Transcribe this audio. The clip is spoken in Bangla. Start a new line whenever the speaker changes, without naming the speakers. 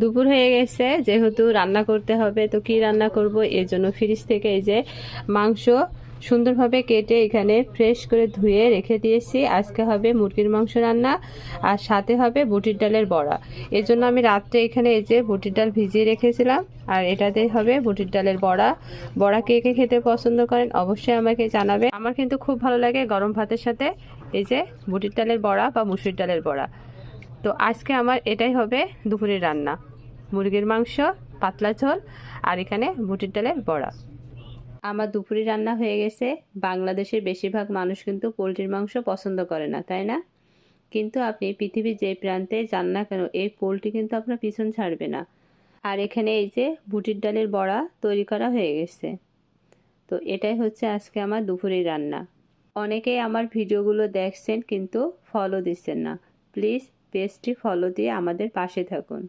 দুপুর হয়ে গেছে, যেহেতু রান্না করতে হবে, তো কি রান্না করব এর জন্য ফ্রিজ থেকে এই যে মাংস সুন্দরভাবে কেটে এখানে ফ্রেশ করে ধুয়ে রেখে দিয়েছি। আজকে হবে মুরগির মাংস রান্না, আর সাথে হবে বুটির ডালের বড়া। এর জন্য আমি রাত্রে এখানে এই যে বুটির ডাল ভিজিয়ে রেখেছিলাম, আর এটাতেই হবে বুটির ডালের বড়া। বড়া কে কে খেতে পছন্দ করেন অবশ্যই আমাকে জানাবে। আমার কিন্তু খুব ভালো লাগে গরম ভাতের সাথে এই যে বুটির ডালের বড়া বা মুসুরির ডালের বড়া। তো আজকে আমার এটাই হবে দুপুরের রান্না, মুরগির মাংস, পাতলা ঝোল, আর এখানে বুটির ডালের বড়া। আমার দুপুরের রান্না হয়ে গেছে। বাংলাদেশের বেশিরভাগ মানুষ কিন্তু পোলট্রির মাংস পছন্দ করে না, তাই না? কিন্তু আপনি পৃথিবীর যে প্রান্তে যান না কেন, এই পোলট্রি কিন্তু আপনার পিছন ছাড়বে না। আর এখানে এই যে বুটির ডালের বড়া তৈরি করা হয়ে গেছে। তো এটাই হচ্ছে আজকে আমার দুপুরের রান্না। অনেকেই আমার ভিডিওগুলো দেখছেন কিন্তু ফলো দিচ্ছেন না। প্লিজ পেজটি ফলো দিয়ে আমাদের পাশে থাকুন।